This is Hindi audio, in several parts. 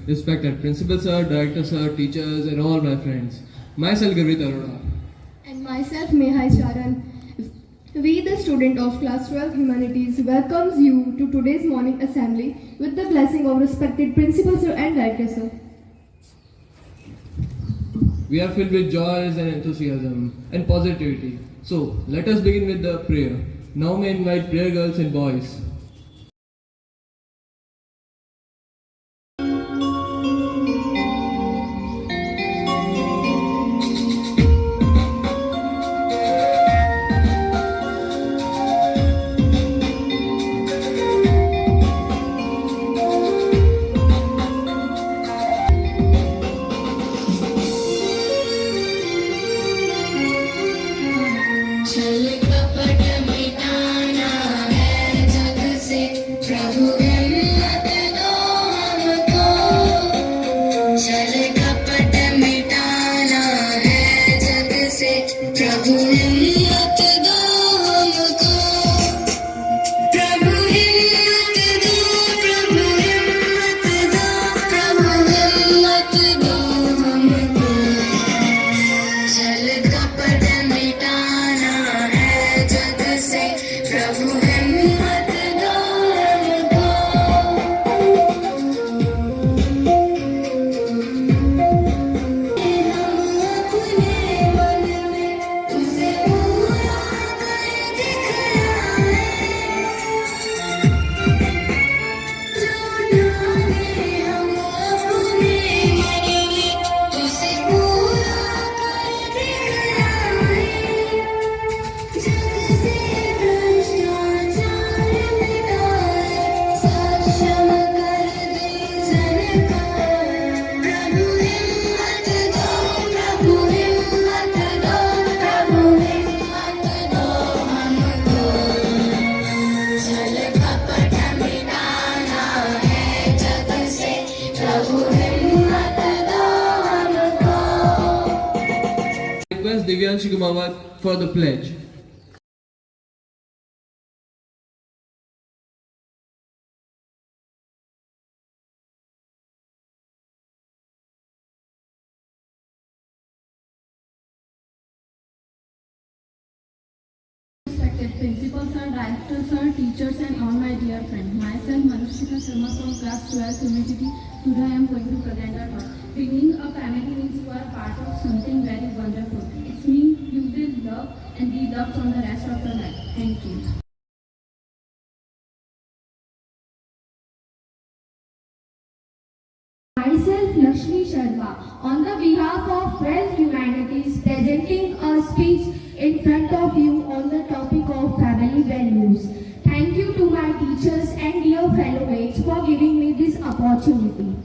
respected Principal Sir, Director Sir, teachers, and all my friends. Myself, Gurpreet Arora. And myself, Mehai Charan. We, the student of Class 12 Humanities, welcomes you to today's morning assembly with the blessing of respected Principal Sir and Director Sir. We are filled with joys and enthusiasm and positivity. So, let us begin with the prayer. Now may I invite prayer girls and boys. Request Divyanshi Kumawat for the pledge. Respected Principal Sir, Director Sir, teachers and all my dear friends. Myself Manushika Sharma from class 12 Humidity. Today I am going to present a talk. Being a family means you are part of something very wonderful. It means you will love and be loved from the rest of your life. Thank you. Myself Lakshmi Sharma, on the behalf of 12 Humanities, presenting a speech in front of you on the topic of family values. Thank you to my teachers and dear fellow mates for giving me this opportunity.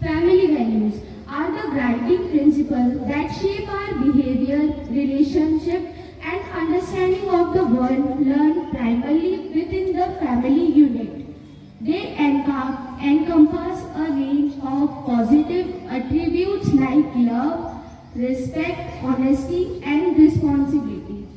Family values are the guiding principles that shape our behavior, relationship and understanding of the world learned primarily within the family unit. They encompass a range of positive attributes like love, respect, honesty and responsibility,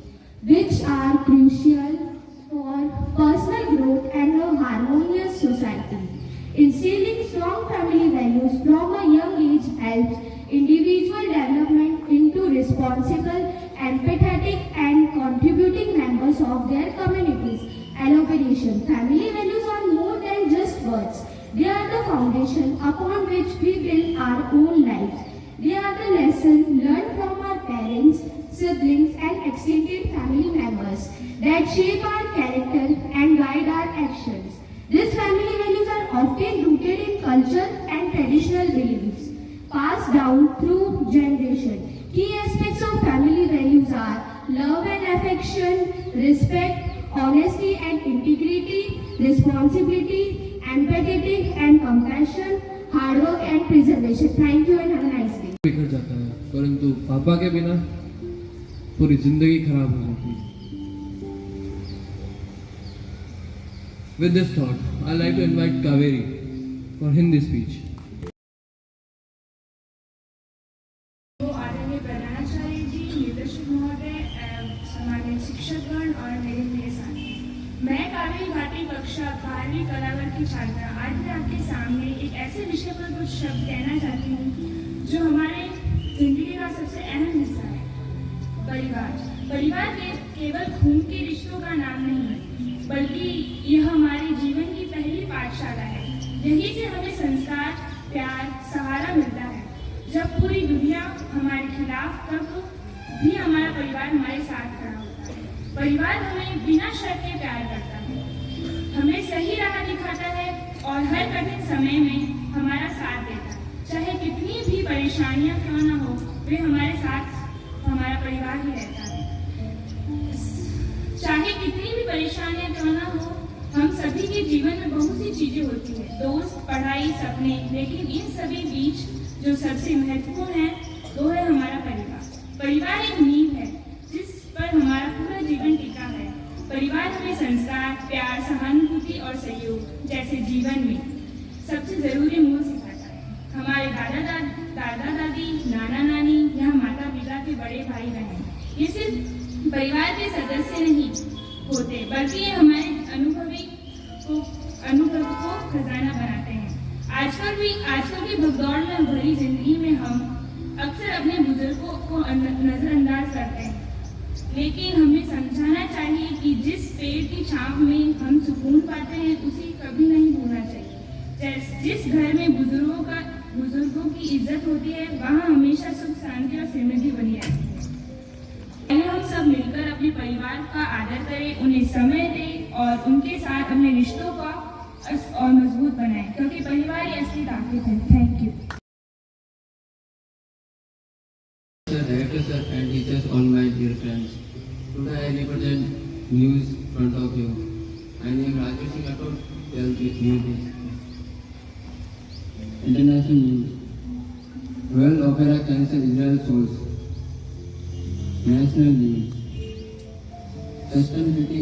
which are crucial for personal growth and a harmonious society. Instilling strong family values from a young age helps individual development into responsible, empathetic and contributing members of their communities. Elaboration. Family values are more than just words. They are the foundation upon which we build our own lives. They are the lessons learned from our parents, siblings and extended family members that shape our character and guide our actions. These family values are often rooted in culture and traditional beliefs, passed down through generation. Key aspects of family values are love and affection, respect, honesty and integrity, responsibility, empathetic and compassion, hard work and preservation. Thank you and have a nice day. बिखर जाता है, परंतु पापा के बिना पूरी जिंदगी खराब हो जाती है. With this thought, I like to invite Kaveri for Hindi speech. आदरणीय प्रधानाचार्य जी, निर्देशक महोदय, सम्मानित शिक्षकगण और मेरे साथी, मैं कावेरी घाटी कक्षा शिक्षक, 12वीं कलावर की छात्रा, आज मैं आपके सामने एक ऐसे विषय पर कुछ शब्द कहना चाहती हूँ जो हमारे जिंदगी का सबसे अहम हिस्सा है, परिवार। परिवार केवल खून के रिश्तों का नाम नहीं है, बल्कि यह हमारे जीवन की पहली पाठशाला है। यहीं से हमें संस्कार, प्यार, सहारा मिलता है। जब पूरी दुनिया हमारे खिलाफ, तब भी हमारा परिवार हमारे साथ खड़ा होता है। परिवार हमें बिना शर्त के प्यार करता है, हमें सही राह दिखाता है और हर कठिन समय में हमारा साथ देता है। चाहे कितनी भी परेशानियां क्यों ना हो, वे हमारे साथ, हमारा परिवार ही रहता है। चाहे कितनी भी परेशानियां क्यों ना हो, हम सभी के जीवन में बहुत सी चीजें होती है, दोस्त, पढ़ाई, सपने, लेकिन इन सभी बीच जो सबसे महत्वपूर्ण है वो है हमारा परिवार। परिवार एक नींव है जिस पर हमारा पूरा जीवन टिका है। परिवार हमें संस्कार, प्यार, सहानुभूति और सहयोग जैसे जीवन में सबसे जरूरी मूल सिखाता है। हमारे दादा दादी, नाना नानी या माता पिता के बड़े भाई बहन, ये सिर्फ परिवार के सदस्य नहीं होते, बल्कि ये हमारे अनुभव को खजाना बनाते हैं। आजकल की भगदौड़ में भरी जिंदगी में हम अक्सर अपने बुजुर्गों को नजरअंदाज करते हैं, लेकिन हमें समझाना चाहिए कि जिस पेड़ की छांव में हम सुकून पाते हैं, उसे कभी नहीं भूलना चाहिए। जिस घर में बुजुर्गों की इज्जत होती है, वहाँ हमेशा सुख, शांति और समृद्धि बनी रहती है। आइए हम सब मिलकर अपने परिवार का आदर करें, उन्हें समय दें और उनके साथ अपने रिश्तों का और मजबूत बनाएं, क्योंकि परिवार ही असली ताकत है। Thank you. Sir, director sir and teachers, all my dear friends. Today I represent news front of you. My name is Rajesh Singh Rathod, 12th news. International news. World Opera cancel Israel souls. National news. Sustainability.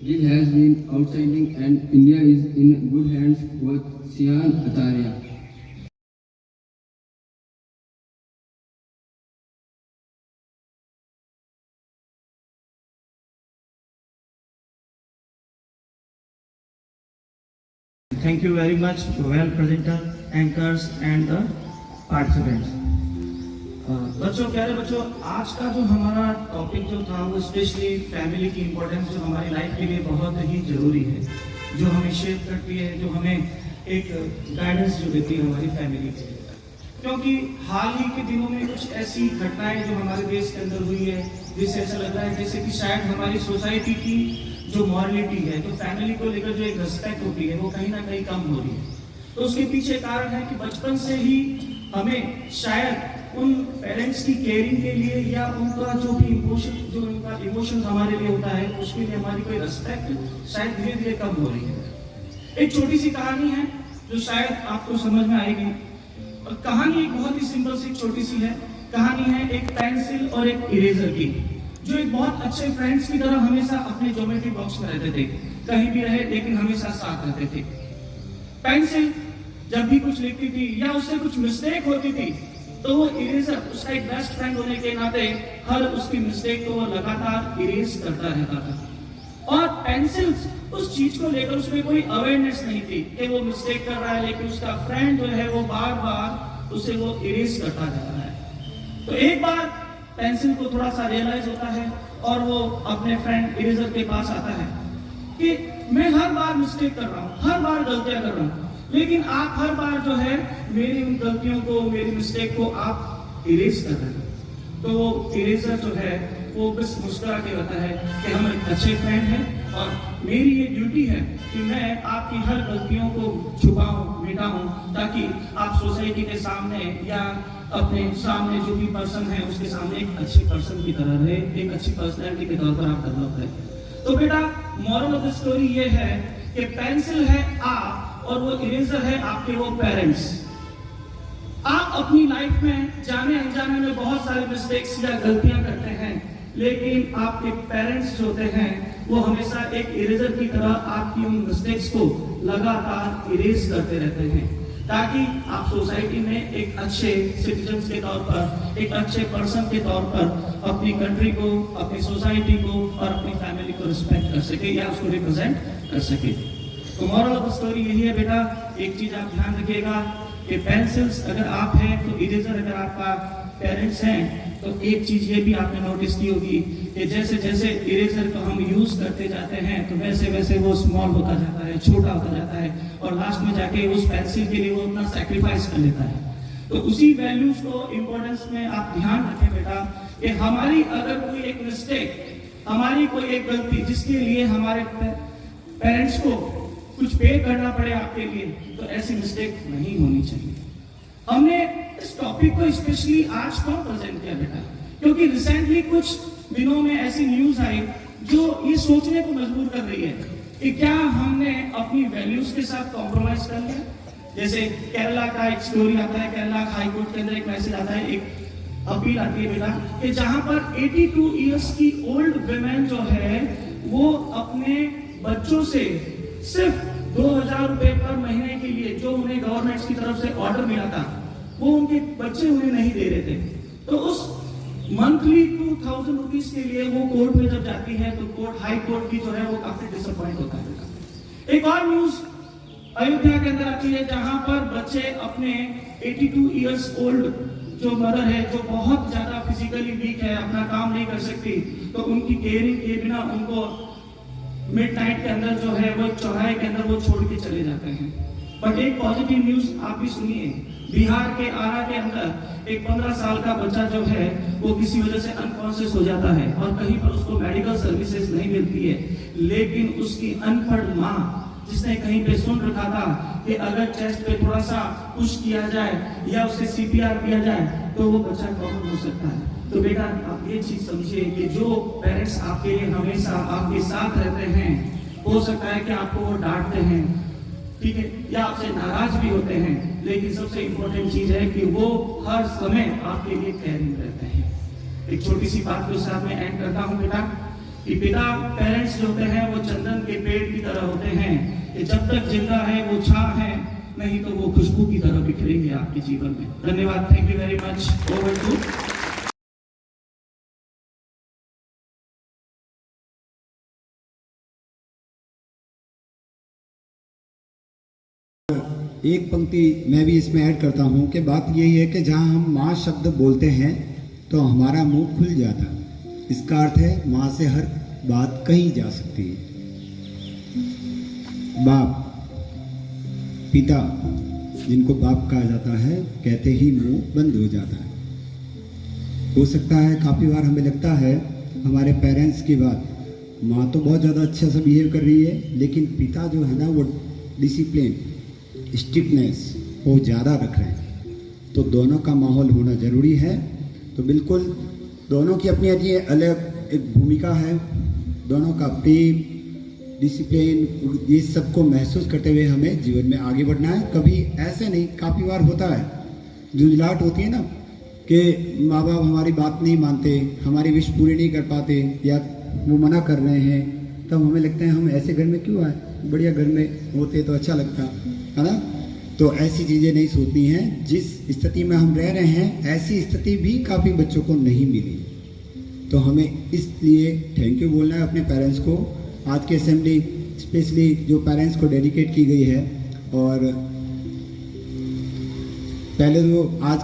This has been outstanding and India is in good hands with Sian Acharya. Thank you very much, well presenter, anchors and the participants. बच्चों, प्यारे बच्चों, आज का जो हमारा टॉपिक जो था वो स्पेशली फैमिली की इम्पोर्टेंस जो हमारी लाइफ के लिए बहुत ही जरूरी है, जो हमें शेप करती है, जो हमें एक गाइडेंस जो देती है हमारी फैमिली के लिए। क्योंकि हाल ही के दिनों में कुछ ऐसी घटनाएं जो हमारे देश के अंदर हुई है, जिससे ऐसा लग रहा है जैसे कि शायद हमारी सोसाइटी की जो मॉरलिटी है, जो फैमिली को लेकर जो एक रिस्पेक्ट होती है, वो कहीं ना कहीं कम हो रही है। तो उसके पीछे कारण है कि बचपन से ही हमें शायद उन पेरेंट्स की केयरिंग के लिए या उनका जो भी उनका इमोशन हमारे लिए होता है, उसके लिए हमारी कोई रिस्पेक्ट शायद धीरे धीरे कम हो रही है। एक छोटी सी कहानी है जो शायद आपको समझ में आएगी। और कहानी एक बहुत ही सिंपल सी छोटी सी है। कहानी है एक पेंसिल और एक इरेजर की, जो एक बहुत अच्छे फ्रेंड्स की तरह हमेशा अपने ज्योमेट्री बॉक्स में रहते थे, कहीं भी रहे लेकिन हमेशा साथ रहते थे। पेंसिल जब भी कुछ लिखती थी या उससे कुछ मिस्टेक होती थी, तो वो इरेजर उसका एक बेस्ट फ्रेंड होने के नाते हर उसकी मिस्टेक को वो लगातार इरेज करता रहता था। और पेंसिल उस चीज को लेकर उसमें कोई अवेयरनेस नहीं थी कि वो मिस्टेक कर रहा है, लेकिन उसका फ्रेंड जो है वो बार बार उसे वो इरेज करता रहता है। तो एक बार पेंसिल को थोड़ा सा रियलाइज होता है और वो अपने फ्रेंड इरेजर के पास आता है कि मैं हर बार मिस्टेक कर रहा हूँ, हर बार गलतियां कर रहा हूँ, लेकिन आप हर बार जो है मेरी उन गलतियों को, मेरी मिस्टेक को आप इरेज कर रहे हैं। तो वो इरेजर जो है वो बस मुस्कुरा के कहता है कि हम एक अच्छे फ्रेंड हैं और मेरी ये ड्यूटी है कि मैं आपकी हर गलतियों को छुपाऊं, मिटाऊं, ताकि आप सोसाइटी के सामने या अपने सामने जो भी पर्सन है उसके सामने एक अच्छे पर्सन की तरह रहे, एक अच्छी पर्सनैलिटी के तौर पर आप डेवलप रहे। तो बेटा, मॉरल ऑफ द स्टोरी ये है कि पेंसिल है आप और वो इरेजर है आपके वो पेरेंट्स। आप अपनी लाइफ में जाने अनजाने में बहुत सारे मिस्टेक्स या गलतियां करते हैं, लेकिन आपके पेरेंट्स जो होते हैं वो हमेशा एक इरेजर की तरह आपकी उन मिस्टेक्स को लगातार इरेज करते रहते हैं, ताकि आप सोसाइटी में एक अच्छे सिटीजन के तौर पर, एक अच्छे पर्सन के तौर पर अपनी कंट्री को, अपनी सोसाइटी को और अपनी फैमिली को रिस्पेक्ट कर सके या उसको रिप्रेजेंट कर सके। तो मॉरल ऑफ द स्टोरी यही है बेटा, एक चीज आप ध्यान रखिएगा कि पेंसिल्स अगर आप हैं तो इरेजर अगर आपका पेरेंट्स हैं तो एक चीज ये भी आपने नोटिस की होगी कि जैसे जैसे इरेजर को हम यूज करते जाते हैं तो वैसे वैसे वो स्मॉल होता जाता है, छोटा होता जाता है और लास्ट में जाके उस पेंसिल के लिए वो अपना सैक्रिफाइस कर लेता है। तो उसी वैल्यूज को इम्पोर्टेंस में आप ध्यान रखें बेटा कि हमारी अगर कोई एक मिस्टेक, हमारी कोई एक गलती जिसके लिए हमारे पेरेंट्स को कुछ पे करना पड़े आपके लिए, तो ऐसी मिस्टेक नहीं होनी चाहिए। हमने इस टॉपिक को स्पेशली आज क्यों प्रेजेंट किया बेटा, क्योंकि रिसेंटली कुछ दिनों में ऐसी न्यूज आई जो ये सोचने को मजबूर कर रही है कि क्या हमने अपनी वैल्यूज के साथ कॉम्प्रोमाइज कर लिया। जैसे केरला का एक स्टोरी आता है, केरला हाई कोर्ट के अंदर एक मैसेज आता है, एक अपील आती है बेटा कि जहां पर 82 इयर्स की ओल्ड वुमेन जो है वो अपने बच्चों से सिर्फ 2000 रुपए पर महीने के लिए जो उन्हें गवर्नमेंट की तरफ से ऑर्डर मिला था वो उनके बच्चे उन्हें नहीं दे रहे थे। तो उस मंथली 2000 रुपीज के लिए वो कोर्ट में जब जाती है तो कोर्ट, हाई कोर्ट की जो है वो काफी डिसअपॉइंट होता है। एक और न्यूज अयोध्या के अंदर आती है जहां पर बच्चे अपने 82 इयर्स ओल्ड जो मदर है, जो बहुत ज्यादा फिजिकली वीक है, अपना काम नहीं कर सकती, तो उनकी केयरिंग के बिना उनको मिडनाइट के अंदर जो है वो चौराहे के अंदर वो छोड़ के चले जाते हैं। बट एक पॉजिटिव न्यूज आप भी सुनिए, बिहार के आरा के अंदर एक 15 साल का बच्चा जो है वो किसी वजह से अनकॉन्शियस हो जाता है और कहीं पर उसको मेडिकल सर्विसेज नहीं मिलती है, लेकिन उसकी अनपढ़ माँ जिसने कहीं पे सुन रखा था कि अगर चेस्ट पे थोड़ा सा पुश किया जाए या उसे सीपीआर किया जाए तो वो बच्चा कॉमन हो सकता है। तो बेटा आप ये चीज समझिए कि जो पेरेंट्स आपके लिए हमेशा आपके साथ रहते हैं, हो सकता है कि आपको वो डांटते हैं, ठीक है, या आपसे नाराज भी होते हैं, लेकिन सबसे इंपॉर्टेंट चीज है कि वो हर समय आपके लिए केयरिंग रहते हैं। एक छोटी सी बात के साथ में एंड करता हूँ बेटा कि पिता पेरेंट्स जो होते हैं वो चंदन के पेड़ की तरह होते हैं कि जब तक जिंदा है वो छां है, नहीं तो वो खुशबू की तरह बिखरेंगे आपके जीवन में। धन्यवाद, thank you very much. Over to एक पंक्ति मैं भी इसमें ऐड करता हूँ कि बात यही है कि जहाँ हम माँ शब्द बोलते हैं तो हमारा मुंह खुल जाता है। इसका अर्थ है माँ से हर बात कही जा सकती है। बाप, पिता जिनको बाप कहा जाता है, कहते ही मुंह बंद हो जाता है। हो सकता है काफ़ी बार हमें लगता है हमारे पेरेंट्स की बात, माँ तो बहुत ज़्यादा अच्छा सा बिहेव कर रही है, लेकिन पिता जो है ना वो डिसिप्लिन, स्ट्रिक्टनेस वो ज़्यादा रख रहे हैं। तो दोनों का माहौल होना ज़रूरी है। तो बिल्कुल दोनों की अपनी अपनी अलग एक भूमिका है। दोनों का प्रेम, डिसिप्लिन, ये सबको महसूस करते हुए हमें जीवन में आगे बढ़ना है। कभी ऐसे नहीं, काफ़ी बार होता है झुंझलाहट होती है ना कि माँ बाप हमारी बात नहीं मानते, हमारी विश पूरी नहीं कर पाते या वो मना कर रहे हैं, तब हमें लगता है हम ऐसे घर में क्यों आए, बढ़िया घर में होते तो अच्छा लगता है ना। तो ऐसी चीज़ें नहीं सोचती हैं। जिस स्थिति में हम रह रहे हैं ऐसी स्थिति भी काफ़ी बच्चों को नहीं मिली। तो हमें इसलिए थैंक यू बोलना है अपने पेरेंट्स को। आज की असेंबली स्पेशली जो पेरेंट्स को डेडिकेट की गई है, और पहले तो आज